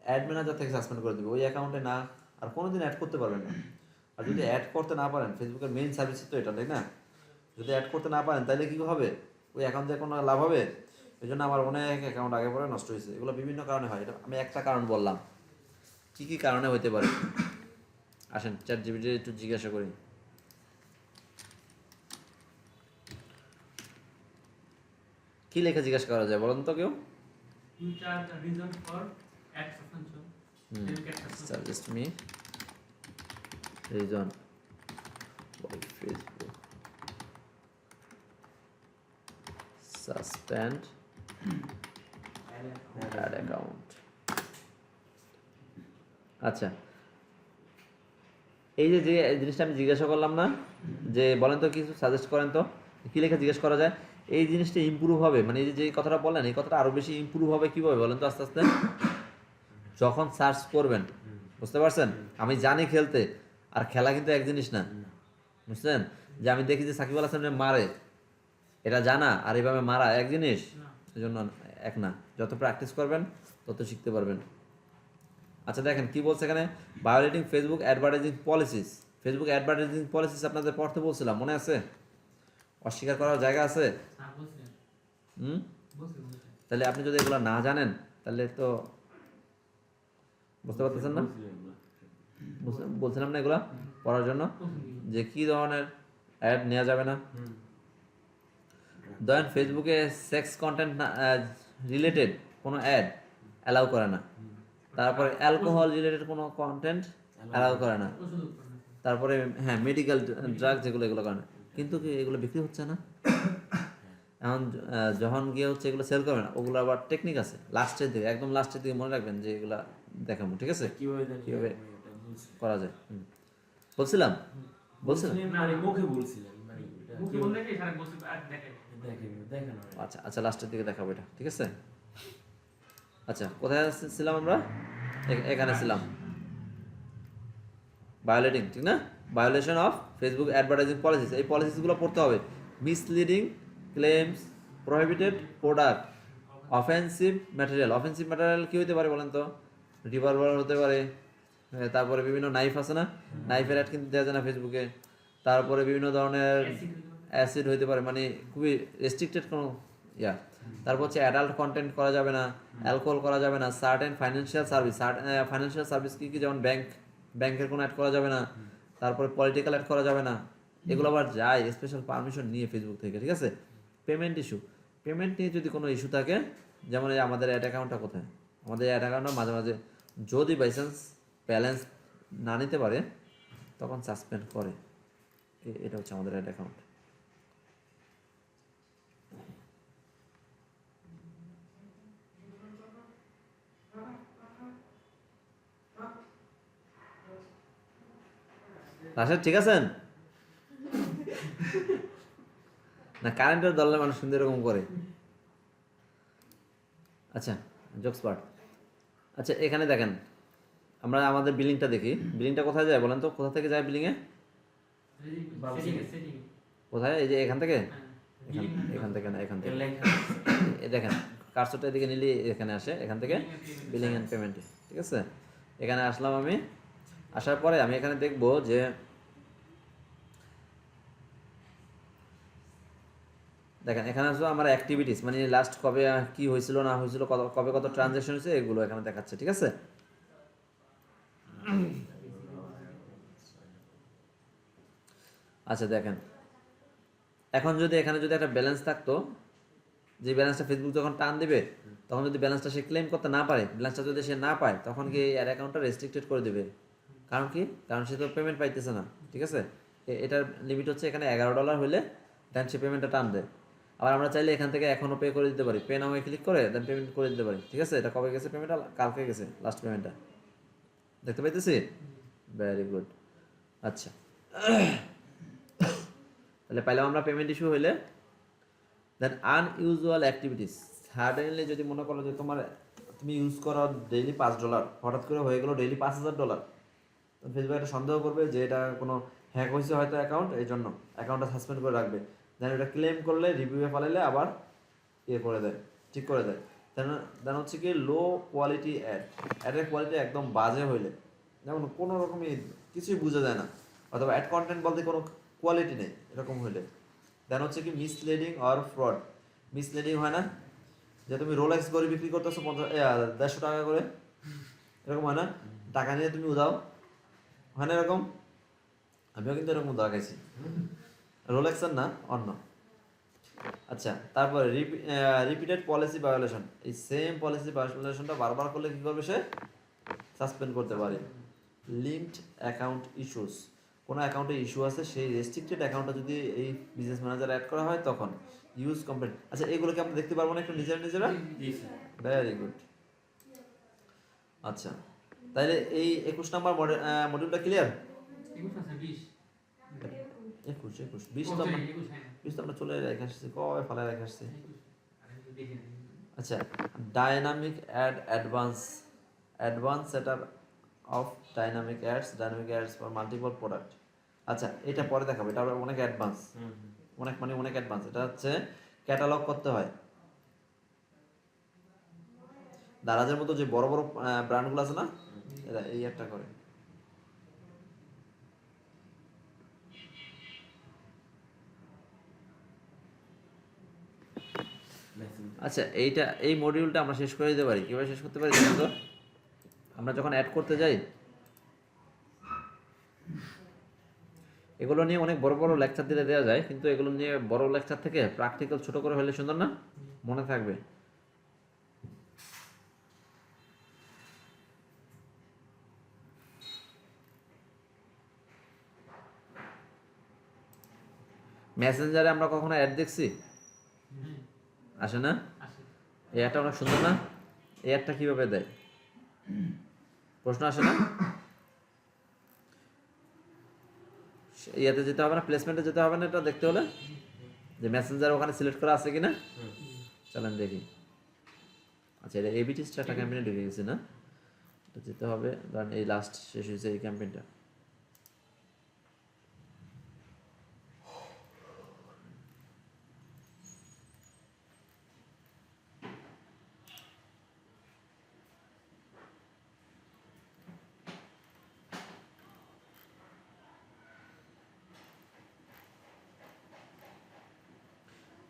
অ্যাড ম্যানেজার থেকে সাসপেন্ড করে দেবে। ওই অ্যাকাউন্টে না আর কোনোদিন অ্যাড করতে পারবেন না। আর যদি অ্যাড করতে না পারেন, ফেসবুকের মেইন সার্ভিস তো এটা, তাই না? যদি অ্যাড করতে না পারেন তাহলে কী হবে? ওই অ্যাকাউন্ট দিয়ে কোনো লাভ হবে? এই জন্য আমার অনেক অ্যাকাউন্ট আগে পরে নষ্ট হয়েছে। এগুলো বিভিন্ন কারণে হয়, এটা আমি একটা কারণ বললাম। কী কী কারণে হইতে পারে? আসেন চ্যাট জিপিটি একটু জিজ্ঞাসা করি। কি লেখা জিজ্ঞাসা করা যায় বলেন তো কেউ? Suggest me reason why Facebook suspend ad account. আচ্ছা, এই যে জিনিসটা আমি জিজ্ঞাসা করলাম না, যে বলেন তো কিছু সাজেস্ট করেন তো কি লেখা জিজ্ঞেস করা যায়? এই জিনিসটা ইমপ্রুভ হবে, মানে এই যে কথাটা বললেন এই কথাটা আরো বেশি ইমপ্রুভ হবে কিভাবে বলেন তো? আস্তে আস্তে যখন সার্চ করবেন, বুঝতে পারছেন? আমি জানি খেলতে, আর খেলা কিন্তু এক জিনিস না, বুঝছেন? যে আমি দেখি যে সাকিব আল হাসানের মারে, এটা জানা আর এইভাবে মারা এক জিনিস, সেজন্য এক না। যত প্র্যাকটিস করবেন তত শিখতে পারবেন। আচ্ছা দেখেন কি বলছে এখানে, violating Facebook advertising policies. Facebook advertising policies আপনাদের পড়তে বলছিলাম, মনে আছে? অস্বীকার করার জায়গা আছে? তাহলে আপনি যদি এগুলো না জানেন তাহলে তো বুঝতে পারতেছেন না। বলছিলাম না এগুলা পড়ার জন্য, যে কি ধরনের অ্যাড নেওয়া যাবে না। ধরেন ফেসবুকে সেক্স কন্টেন্ট রিলেটেড কোনো অ্যাড অ্যালাউ করে না, তারপরে অ্যালকোহল রিলেটেড কোনো কন্টেন্ট অ্যালাউ করে না, তারপরে হ্যাঁ মেডিকেল ড্রাগ যেগুলো এগুলো করে না। কিন্তু কি এগুলো বিক্রি হচ্ছে না? এখন যখন গিয়ে হচ্ছে এগুলো সেল করবে না, ওগুলো আবার টেকনিক আছে লাস্টের দিকে, একদম লাস্টের দিকে মনে রাখবেন যে এগুলা দেখাবো, ঠিক আছে? কিভাবে করা যায় বলছিলাম মুখে বলছিলেন, আচ্ছা আচ্ছা লাস্টের দিকে দেখাবো এটা, ঠিক আছে? আচ্ছা কোথায় ছিলাম আমরা? এখানে ছিলাম, ভায়োলেটিং, ঠিক না? Violation of Facebook advertising policies. এই পলিসিসগুলো পড়তে হবে। Misleading claims, prohibited product, offensive material. Offensive material কী হতে পারে বলেন তো? রিভলভার হতে পারে, তারপরে বিভিন্ন নাইফ আছে না, নাইফের অ্যাড কিন্তু দেওয়া যায় না ফেসবুকে। তারপরে বিভিন্ন ধরনের অ্যাসিড হইতে পারে, মানে খুবই রেস্ট্রিক্টেড কোনো ইয়া। তারপর হচ্ছে অ্যাডাল্ট কন্টেন্ট করা যাবে না, অ্যালকোহল করা যাবে না, certain financial service, financial service কী কী, যেমন ব্যাংকের কোনো অ্যাড করা যাবে না, তারপরে পলিটিক্যাল অ্যাড করা যাবে না। এগুলো আবার যায় স্পেশাল পারমিশন নিয়ে ফেসবুক থেকে, ঠিক আছে? পেমেন্ট ইস্যু, পেমেন্ট নিয়ে যদি কোনো ইস্যু থাকে, যেমন এই আমাদের অ্যাড অ্যাকাউন্টটা কোথায়, আমাদের অ্যাড অ্যাকাউন্টটা মাঝে মাঝে যদি বাই চান্স ব্যালেন্স না নিতে পারে তখন সাসপেন্ড করে। এটা হচ্ছে আমাদের অ্যাড অ্যাকাউন্ট। রাশেদ ঠিক আছেন না? কারেন্টের দলের মানুষ কিন্তু এরকম করে। আচ্ছা, জোকস পার্ট। আচ্ছা, এখানে দেখেন আমরা আমাদের বিলিংটা দেখি। বিলিংটা কোথায় যায় বলেন তো? কোথা থেকে যায় বিলিংয়ে? কোথায়? এই যে এখান থেকে, এখান থেকে না, এখান থেকে। এই দেখেন কার্সরটা এদিকে নিলে এখানে আসে, এখান থেকে বিলিং অ্যান্ড পেমেন্টে। ঠিক আছে, এখানে আসলাম আমি। আসার পরে আমি এখানে দেখব যে দেখেন এখানে আসলে আমার অ্যাক্টিভিটিস, মানে লাস্ট কবে কি হয়েছিল না হয়েছিল, কবে কত ট্রানজ্যাকশন হয়েছে, এগুলো এখানে দেখাচ্ছে। ঠিক আছে, আচ্ছা দেখেন এখন যদি এখানে যদি একটা ব্যালেন্স থাকতো, যে ব্যালেন্সটা ফেসবুক যখন টান দিবে তখন যদি ব্যালেন্সটা সে ক্লেম করতে না পারে, ব্যালেন্সটা যদি সে না পায়, তখন কি এর অ্যাকাউন্টটা রেস্ট্রিক্টেড করে দেবে। কারণ কি? কারণ সে তো পেমেন্ট পাইতেছে না। ঠিক আছে, এটার লিমিট হচ্ছে এখানে $11 হলে দেন সে পেমেন্টটা টান দেয়। আবার আমরা চাইলে এখান থেকে এখনও পে করে দিতে পারি, পে নামে ক্লিক করে দেন পেমেন্ট করে দিতে পারি। ঠিক আছে, এটা কবে গেছে পেমেন্টটা? কালকে গেছে লাস্ট পেমেন্টটা, দেখতে পাইতেছি। Very good. আচ্ছা, তাহলে পাইলাম আমরা পেমেন্ট ইস্যু হইলে। দেন আনইউজুয়াল অ্যাক্টিভিটিস, সাডেনলি যদি মনে করো যে তুমি ইউজ করো ডেইলি $5, হঠাৎ করে হয়ে গেলো ডেইলি $5000, তো ফেসবুক একটা সন্দেহ করবে যে এটা কোনো হ্যাক হয়েছে হয়তো অ্যাকাউন্ট, এই জন্য অ্যাকাউন্টটা সাসপেন্ড করে রাখবে। দেন এটা ক্লেম করলে রিভিউয়ে ফেলাইলে আবার করে দেয়, ঠিক করে দেয়। দেন হচ্ছে কি লো কোয়ালিটি অ্যাডের কোয়ালিটি একদম বাজে হইলে, যেমন কোনো রকমই কিছুই বোঝা যায় না, অথবা অ্যাড কন্টেন্ট বলতে কোনো কোয়ালিটি নেই, এরকম হইলে। দেন হচ্ছে কি মিসলিডিং অর ফ্রড। মিসলিডিং হয় না যে তুমি রোলেক্স করে বিক্রি করতেছো 150 টাকা করে, এরকম হয় না? টাকা নিয়ে তুমি উদাও, হয় না এরকম? আমিও কিন্তু এরকম উদাও খাইছি, রোলেক্সের না, অন্য। আচ্ছা, তারপরে রিপিটেড পলিসি ভায়োলেশন। এই সেম পলিসি ভায়োলেশনটা বারবার করলে কী করবে সে? সাসপেন্ড করতে পারে। লিঙ্কড অ্যাকাউন্ট ইস্যুস, কোনো অ্যাকাউন্টে ইস্যু আছে, সেই রেস্ট্রিক্টেড অ্যাকাউন্টটা যদি এই বিজনেস ম্যানেজার অ্যাড করা হয় তখন ইউজ কমপ্লেন। আচ্ছা, এগুলোকে আমরা দেখতে পারবো না একটু নিজেরা? Very good. আচ্ছা, তাহলে এই 21 নম্বর মডিউলটা ক্লিয়ার? 20 তো আমরা চলে রেখে আসছি, কবে ফালায় রেখে আসছি। আচ্ছা, dynamic advance setup of dynamic ads for multiple product. আচ্ছা, এটা পরে দেখাবো, এটা অনেক অ্যাডভান্স, অনেক অ্যাডভান্স। এটা হচ্ছে ক্যাটালগ করতে হয়। দারাজের মতো যে বড় বড় ব্র্যান্ডগুলো আছে না, এরা এই একটা করে। আচ্ছা, এই মডিউলটা আমরা শেষ করে দিতে পারি। কীভাবে শেষ করতে পারি জানেন তো? আমরা যখন অ্যাড করতে যাই, এগুলো নিয়ে অনেক বড় বড় লেকচার দিলে দেওয়া যায়, কিন্তু এগুলো নিয়ে বড় লেকচার থেকে প্র্যাকটিক্যাল ছোট করে হলে সুন্দর না? মনে থাকবে। মেসেঞ্জারে আমরা কখনো অ্যাড দেখছি? আসে না? এই অ্যাডটা অনেক সুন্দর না? এই অ্যাডটা কীভাবে দেয়? প্রশ্ন আসে না? ইয়াতে যেতে হবে না, প্লেসমেন্টে যেতে হবে না এটা দেখতে হলে, যে মেসেঞ্জার ওখানে সিলেক্ট করা আছে কিনা? চলেন দেখি। আচ্ছা, এটা এবিটি স্টার্টার ক্যাম্পেইনে ঢুকে গেছে না? এটা যেতে হবে, কারণ এই লাস্ট শেষ হয়েছে এই ক্যাম্পেইনটা।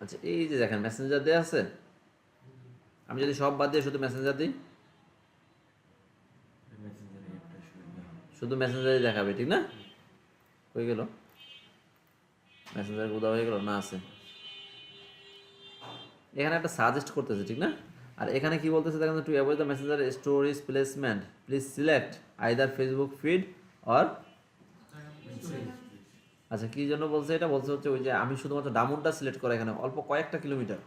আচ্ছা, এই যে দেখেন মেসেঞ্জার দেওয়া আছে, আমি যদি সব বাদ দিয়ে শুধু মেসেঞ্জার দিই, শুধু মেসেঞ্জারই দেখাবে, ঠিক না? হয়ে গেল, মেসেঞ্জার উদা হয়ে গেল না? আছে এখানে একটা সাজেস্ট করতেছে, ঠিক না? আর এখানে কি বলতেছে দেখেন, to avoid the Messenger stories placement please select either Facebook feed or, আচ্ছা কী জন্য বলছে এটা, বলছে হচ্ছে ওই যে আমি শুধুমাত্র ডাউনটা সিলেক্ট করা, এখানে অল্প কয়েকটা কিলোমিটার,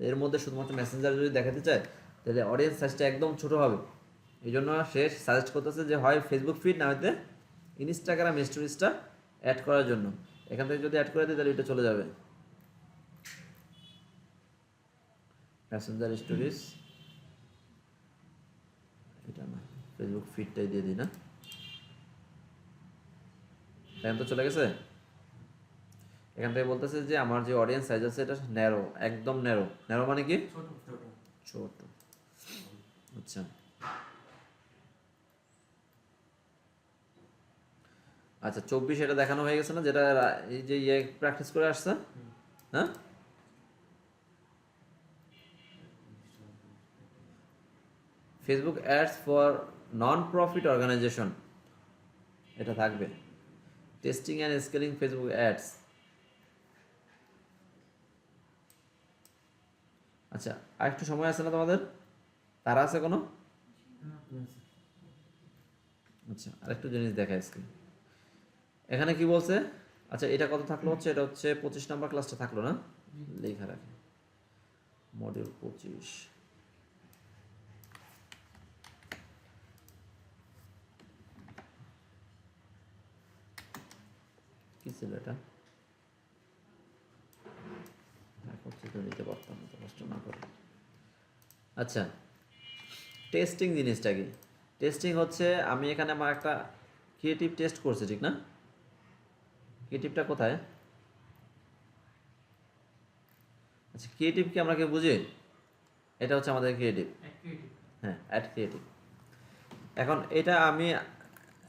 এর মধ্যে শুধুমাত্র মেসেঞ্জার যদি দেখাতে চায় তাহলে অডিয়েন্স সাইজটা একদম ছোটো হবে। এই জন্য সে সাজেস্ট করতেছে যে হয় ফেসবুক ফিড না হয়তো ইনস্টাগ্রাম স্টোরিজটা অ্যাড করার জন্য। এখান থেকে যদি অ্যাড করে দিই তাহলে এটা চলে যাবে মেসেঞ্জার স্টোরিজ, এটা না ফেসবুক ফিডটাই দিয়ে দিই না, এখন তো চলে গেছে। এখান থেকে বলতেছে যে আমার যে অডিয়েন্স সাইজ আছে এটা ন্যারো, একদম ন্যারো। ন্যারো মানে কি? ছোট। আচ্ছা আচ্ছা 24 এটা দেখানো হয়ে গেছে না, যেটা এই যে ইয়ে প্র্যাকটিস করে আসছে, হ্যাঁ Facebook ads for non profit organisation, এটা থাকবে। Testing and scaling Facebook ads, আচ্ছা আরেকটু সময় আছে না তোমাদের, তারা আছে কোনো? আচ্ছা আরেকটু জিনিস দেখায় আজকে এখানে কি বলছে, আচ্ছা এটা কত থাকলো, হচ্ছে এটা হচ্ছে 25 নম্বর ক্লাসটা থাকলো না, লেখা রাখে মডিউল 25। কি ছিল এটা, তো নিতে পারতাম না, কষ্ট না করে। আচ্ছা টেস্টিং জিনিসটা কি, টেস্টিং হচ্ছে আমি এখানে আমার একটা ক্রিয়েটিভ টেস্ট করছি, ঠিক না? ক্রিয়েটিভটা কোথায়? আচ্ছা ক্রিয়েটিভ কি আমরা কেউ বুঝি? এটা হচ্ছে আমাদের ক্রিয়েটিভ, হ্যাঁ অ্যাড ক্রিয়েটিভ। এখন এটা আমি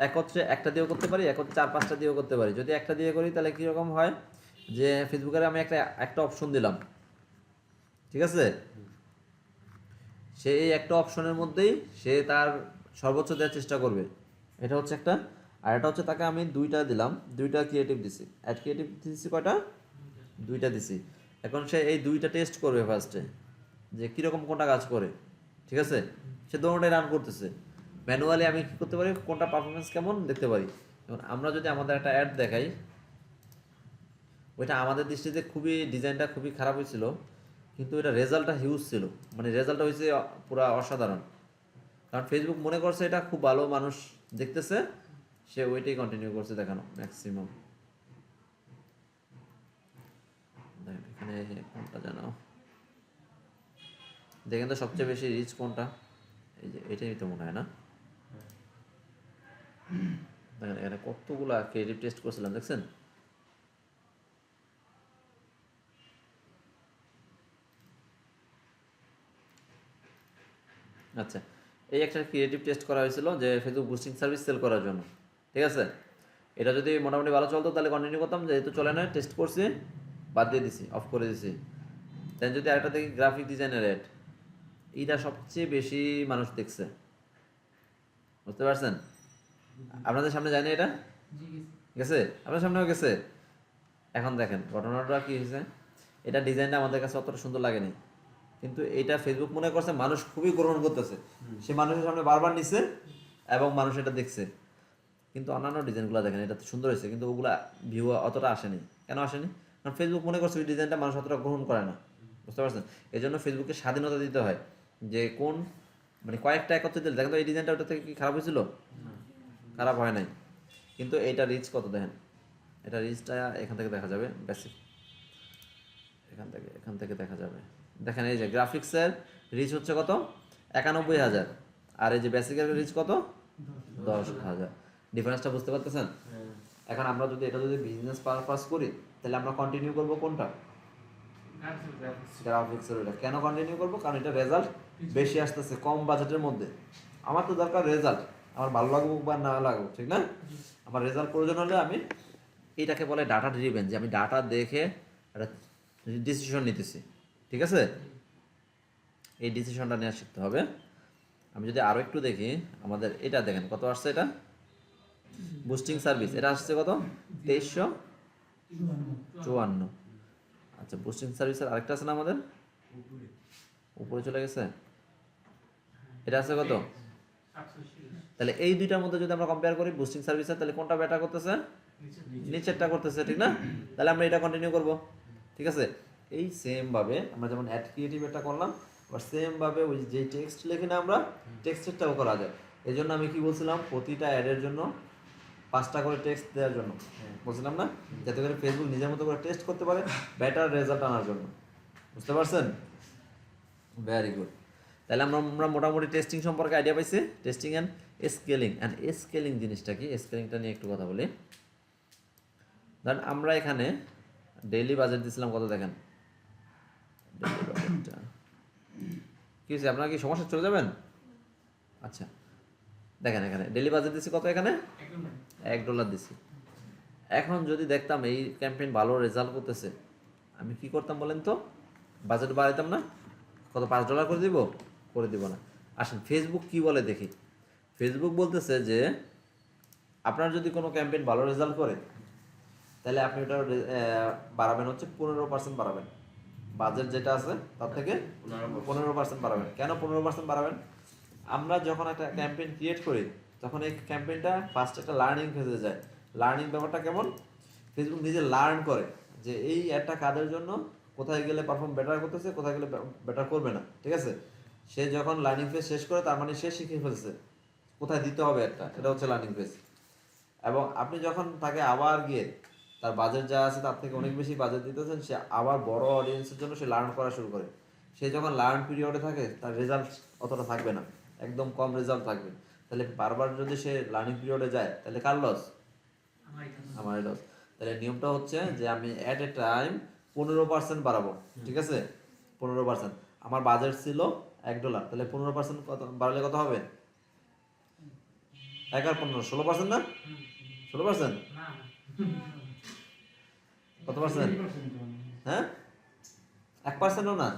একত্রে একটা দিয়েও করতে পারি, একত্রে 4-5টা দিয়েও করতে পারি। যদি একটা দিয়ে করি তাহলে কীরকম হয়, যে ফেসবুকের আমি একটা অপশন দিলাম, ঠিক আছে, সে এই একটা অপশনের মধ্যেই সে তার সর্বোচ্চ দেওয়ার চেষ্টা করবে, এটা হচ্ছে একটা। আর এটা হচ্ছে তাকে আমি 2টা দিলাম, 2টা ক্রিয়েটিভ দিছি, অ্যাড ক্রিয়েটিভ দিছি কয়টা, 2টা দিছি। এখন সে এই 2টা টেস্ট করবে ফার্স্টে, যে কীরকম কোনটা কাজ করে, ঠিক আছে, সে দোনোটাই রান করতেছে। ম্যানুয়ালি আমি কী করতে পারি, কোনটা পারফরমেন্স কেমন দেখতে পারি। এখন আমরা যদি আমাদের একটা অ্যাড দেখাই, ওইটা আমাদের দৃষ্টিতে খুবই ডিজাইনটা খুবই খারাপ হয়েছিল, কিন্তু এটা রেজাল্টটা হিউজ ছিল, মানে রেজাল্টটা হয়েছে পুরো অসাধারণ। কারণ ফেসবুক মনে করছে এটা খুব ভালো, মানুষ দেখতেছে, সে ওইটাই কন্টিনিউ করছে দেখানো ম্যাক্সিমাম। এখানে কোনটা জানো দেখেন তো সবচেয়ে বেশি রিচ কোনটা, এই যে এটাই তো মনে হয় না, দেখেন এখানে কতগুলা ক্রিয়েটিভ টেস্ট করছিলাম দেখছেন। আচ্ছা এই একটা ক্রিয়েটিভ টেস্ট করা হয়েছিল যে ফেসবুক বুস্টিং সার্ভিস সেল করার জন্য, ঠিক আছে। এটা যদি মোটামুটি ভালো চলতো তাহলে কন্টিনিউ করতাম, যেহেতু চলে না টেস্ট করছি বাদ দিয়ে দিছি, অফ করে দিছি। দেন যদি আরেকটা দেখি গ্রাফিক ডিজাইনের অ্যাড, এইটা সবচেয়ে বেশি মানুষ দেখছে, বুঝতে পারছেন? আপনাদের সামনে যায় না এটা, গেছে আপনার সামনেও গেছে। এখন দেখেন ঘটনাটা কি হয়েছে, এটা ডিজাইনটা আমাদের কাছে অতটা সুন্দর লাগেনি, কিন্তু এটা ফেসবুক মনে করছে মানুষ খুবই গ্রহণ করতেছে, সে মানুষের সামনে বারবার নিচ্ছে এবং মানুষ এটা দেখছে। কিন্তু অন্যান্য ডিজাইনগুলো দেখেন, এটা তো সুন্দর হয়েছে কিন্তু ওগুলা ভিউ অতটা আসেনি। কেন আসেনি? কারণ ফেসবুক মনে করছে ওই ডিজাইনটা মানুষ অতটা গ্রহণ করে না, বুঝতে পারছেন? এই জন্য ফেসবুককে স্বাধীনতা দিতে হয়, যে কোন মানে কয়েকটা একত্রে দিলে দেখেন তো এই ডিজাইনটা ওটা থেকে কি খারাপ হয়েছিল? খারাপ হয় নাই। কিন্তু এইটা রিচ কত দেখেন, এটা রিচটা এখান থেকে দেখা যাবে, বেসিক এখান থেকে দেখা যাবে। দেখেন এই যে গ্রাফিক্সের রিচ হচ্ছে কত, 91,000, আর এই যে বেসিকের রিচ কত, 10,000। ডিফারেন্সটা বুঝতে পারতেছেন? এখন আমরা যদি এটা যদি বিজনেস পারপাস করি তাহলে আমরা কন্টিনিউ করব কোনটা, গ্রাফিক্সের। ওটা কেন কন্টিনিউ করব, কারণ এটা রেজাল্ট বেশি আসতেছে কম বাজেটের মধ্যে। আমার তো দরকার রেজাল্ট, আমার ভালো লাগুক বা না লাগুক, ঠিক না, আমার রেজাল্ট প্রয়োজন হলে আমি এটাকে বলে ডাটা ড্রিভেন, যে আমি ডাটা দেখে একটা ডিসিশন নিতেছি, ঠিক আছে। এই ডিসিশনটা নেওয়া শিখতে হবে। আমি যদি আরও একটু দেখি, আমাদের এটা দেখেন কত আসছে, এটা বুস্টিং সার্ভিস, এটা আসছে কত, 2354। আচ্ছা বুস্টিং সার্ভিসের আরেকটা আছে না আমাদের, উপরে চলে গেছে, এটা আছে কত? তাহলে এই দুইটার মধ্যে যদি আমরা কম্পেয়ার করি বুস্টিং সার্ভিসের, তাহলে কোনটা বেটার করতেছে? নিচেরটা করতেছে, ঠিক না? তাহলে আমরা এটা কন্টিনিউ করব, ঠিক আছে? এই সেম ভাবে আমরা যেমন অ্যাড ক্রিয়েটিভ এটা করলাম, আবার সেম ভাবে ওই যে টেক্সট লিখি না আমরা, টেক্সটেরটাও করা যায়। এই জন্য আমি কি বলছিলাম, প্রতিটা অ্যাডের জন্য 5টা করে টেক্সট দেওয়ার জন্য বলছিলাম না, যাতে করে ফেসবুক নিজের মতো করে টেস্ট করতে পারে বেটার রেজাল্ট আনার জন্য। বুঝতে পারছেন? Very good. তাহলে আমরা মোটামুটি টেস্টিং সম্পর্কে আইডিয়া পাইছি। টেস্টিং অ্যান্ড স্কেলিং জিনিসটা কি, স্কেলিংটা নিয়ে একটু কথা বলি। ধরেন আমরা এখানে ডেইলি বাজেট দিয়েছিলাম কত, দেখেন কি হয়েছে, আপনারা কি সমস্যা চলে যাবেন? আচ্ছা দেখেন এখানে ডেইলি বাজেট দিচ্ছি কত, এখানে $1 দিছি। এখন যদি দেখতাম এই ক্যাম্পেইন ভালো রেজাল্ট করতেছে, আমি কি করতাম বলেন তো? বাজেট বাড়াইতাম না? কত, $5 করে দিব? করে দিব না। আসেন ফেসবুক কি বলে দেখি। ফেসবুক বলতেছে যে আপনার যদি কোনো ক্যাম্পেইন ভালো রেজাল্ট করে, তাহলে আপনি ওটা বাড়াবেন হচ্ছে 15% বাড়াবেন, বাজেট যেটা আছে তার থেকে 15% বাড়াবেন। কেন 15% বাড়াবেন? আমরা যখন একটা ক্যাম্পেইন ক্রিয়েট করি, তখন এই ক্যাম্পেইনটা ফার্স্ট একটা লার্নিং ফেজে যায়। লার্নিং ব্যাপারটা কেমন, ফেসবুক নিজে লার্ন করে যে এই অ্যাডটা কাদের জন্য, কোথায় গেলে পারফর্ম বেটার করতেছে, কোথায় গেলে বেটার করবে না, ঠিক আছে? সে যখন লার্নিং ফেজ শেষ করে, তার মানে সে শিখে ফেলছে কোথায় দিতে হবে একটা, এটা হচ্ছে লার্নিং ফেজ। এবং আপনি যখন তাকে আবার গিয়ে তার বাজেট যা আছে তার থেকে অনেক বেশি বাজেট দিতেছেন, সে আবার বড় অডিয়েন্সের জন্য সে লার্ন করা শুরু করে। সে যখন লার্ন পিরিয়ডে থাকে, তার রেজাল্ট অতটা থাকবে না, একদম কম রেজাল্ট থাকবে। তাহলে বারবার যদি সে লার্নিং পিরিয়ডে যায়, তাহলে কার লস? আমার লস। তাহলে নিয়মটা হচ্ছে যে আমি অ্যাট এ টাইম 15% বাড়াবো, ঠিক আছে? 15%। আমার বাজেট ছিল $1, তাহলে 15% কত বাড়ালে কত হবে? 1 আর 15 16% না? 16%? কত পার্সেন্ট? হ্যাঁ 1%ও না।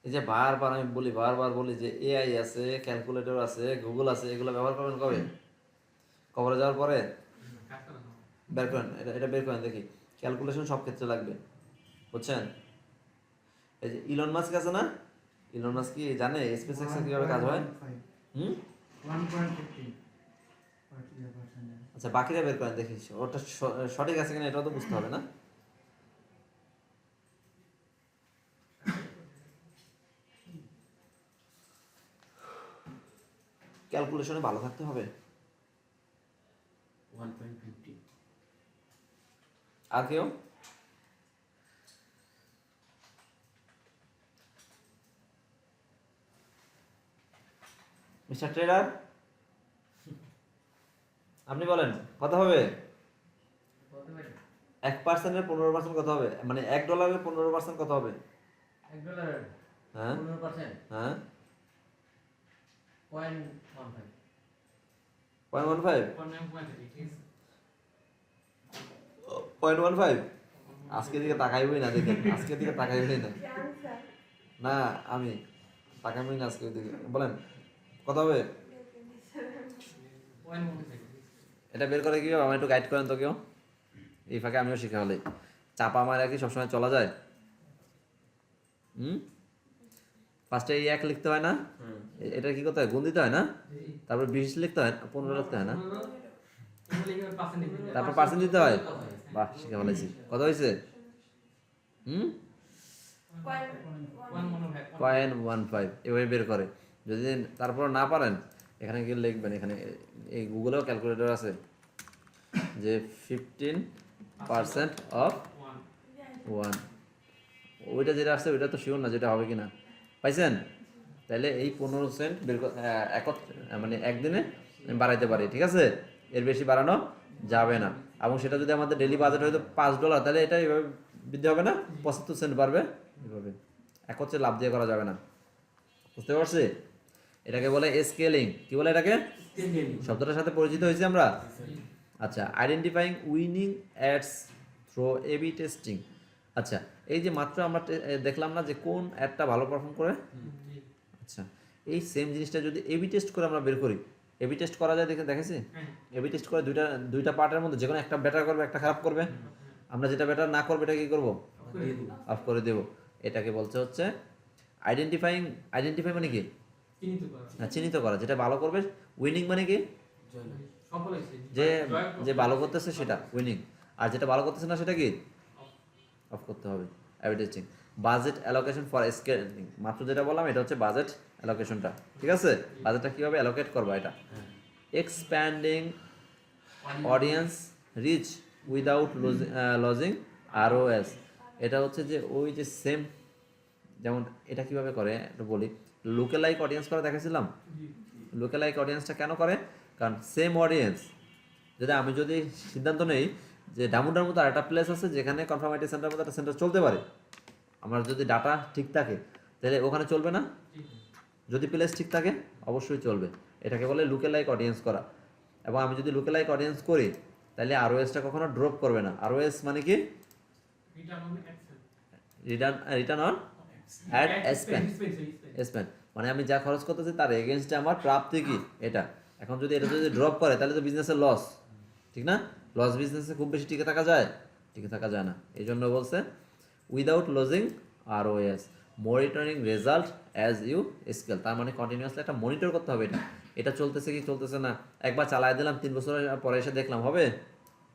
এই যে বারবার আমি বলি, বারবার বলি যে এআই আছে, ক্যালকুলেটর আছে, গুগল আছে, এগুলো ব্যবহার করবেন কবে? কবরে যাওয়ার পরে বের করেন, এটা বের করেন দেখি। ক্যালকুলেশন সব ক্ষেত্রে লাগবে, বুঝছেন? এই যে ইলন মাস্ক আছে না, ইলন মাস্ক কি জানে স্পেস এক্সে কিভাবে কাজ হয়? আচ্ছা বাকিটা বের করেন দেখি, ওটা সঠিক আছে কিনা এটাও তো বুঝতে হবে না? ক্যালকুলেশনে ভালো থাকতে হবে। 1.50 আর কেউ? মিস্টার ট্রেডার আপনি বলেন কত হবে? 1%-এর 15% কত হবে? মানে $1-এর 15% কত হবে? $1 হ্যাঁ 15%, হ্যাঁ 0.15 0.15 0.15 আজকের দিকে তাকাইবই না, দেখেন আজকের দিকে তাকাইবই না। না আমি তাকাইবই না আজকের দিকে। বলেন কত হবে? এটা বের করে কি আমার একটু গাইড করেন তো কেউ, এই ফাঁকে আমিও শিখা হলে। চাপা মারা কি সবসময় চলা যায়? ফার্স্টে এই 1 লিখতে হয় না, এটা কি করতে হয়, গুণ দিতে হয় না, তারপর 20 লিখতে হয়, 15 লিখতে হয় না, তারপর পার্সেন্ট দিতে হয়। বাহ শিখে ফেলেছি। কত হয়েছে? 0.15 এভাবে বের করে। যদি তারপর না পারেন, এখানে গিয়ে লিখবেন, এখানে এই গুগলেও ক্যালকুলেটর আছে যে 15% অফ 1, ওইটা যেটা আসছে ওইটা তো শিওর না যেটা হবে কিনা, পাইছেন? তাহলে এই 15% বের মানে একদিনে বাড়াইতে পারি, ঠিক আছে? এর বেশি বাড়ানো যাবে না। এবং সেটা যদি আমাদের ডেইলি বাজেট হয়তো $5, তাহলে এটা এইভাবে বৃদ্ধি হবে না, 75 সেন্ট বাড়বে, এইভাবে একত্রে লাভ দিয়ে করা যাবে না। বুঝতে পারছি? এটাকে বলে স্কেলিং। কি বলে এটাকে? শব্দটার সাথে পরিচিত হয়েছি আমরা। আচ্ছা, identifying winning ads through A B testing. আচ্ছা, এই যে মাত্র আমরা দেখলাম না যে কোন অ্যাডটা ভালো পারফর্ম করে। আচ্ছা, এই সেম জিনিসটা যদি এবি টেস্ট করে আমরা বের করি, এবি টেস্ট করা যায় দেখেছি? এবি টেস্ট করে দুইটা পার্টের মধ্যে যে কোনো একটা বেটার করবে, একটা খারাপ করবে। আমরা যেটা বেটার না করবো এটা কি করবো? দিয়ে দিব অফ করে দেব। এটাকে বলছে হচ্ছে আইডেন্টিফাই মানে কি? চিহ্নিত করা। যেটা ভালো করবে উইনিং মানে কি? যে যে ভালো করতেছে সেটা উইনিং, আর যেটা ভালো করতেছে না সেটা কি? অফ করতে হবে। Advertising. Budget allocation for scaling, মাত্র যেটা বললাম এটা হচ্ছে বাজেট অ্যালোকেশনটা, ঠিক আছে? বাজেটটা কীভাবে অ্যালোকেট করবা এটা। Expanding audience reach without losing ROS, এটা হচ্ছে যে ওই যে সেম, যেমন এটা কিভাবে করে একটু বলি। লুকেলাইক অডিয়েন্স করে দেখাছিলাম। লুকেলাইক অডিয়েন্সটা কেন করে? কারণ সেম অডিয়েন্স, আমি যদি সিদ্ধান্ত নেই যে ডামুডার মতো আরেকটা প্লেস আছে যেখানে কনফার্মেটিভ সেন্টার মতো একটা সেন্টার চলতে পারে, আমার যদি ডাটা ঠিক থাকে তাহলে ওখানে চলবে না? যদি প্লেস ঠিক থাকে অবশ্যই চলবে। এটাকে বলে লুকেলাইক অডিয়েন্স করা। এবং আমি যদি লুকেলাইক অডিয়েন্স করি তাহলে ROSটা কখনো ড্রপ করবে না। ROS মানে কি? রিটার্ন অন অ্যাড স্পেন্ড, মানে আমি যা খরচ করতেছি তার এগেনস্টে আমার প্রাপ্তি কি এটা। এখন যদি এটা যদি ড্রপ করে তাহলে তো বিজনেসের লস, ঠিক না? লস বিজনেসে খুব বেশি টিকে থাকা যায়? টিকে থাকা যায় না। এই জন্য বলছে without losing ROS, monitoring result as you scale. তার মানে কন্টিনিউয়াসলি একটা মনিটর করতে হবে এটা, এটা চলতেছে কি চলতেছে না। একবার চালায় দিলাম 3 বছর পরে এসে দেখলাম, হবে?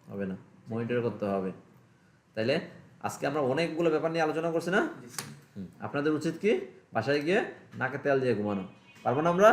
হবে না, মনিটর করতে হবে। তাইলে আজকে আমরা অনেকগুলো ব্যাপার নিয়ে আলোচনা করছি না? আপনাদের উচিত কি বাসায় গিয়ে নাকে তেল দিয়ে ঘুমানো। পারবো না আমরা?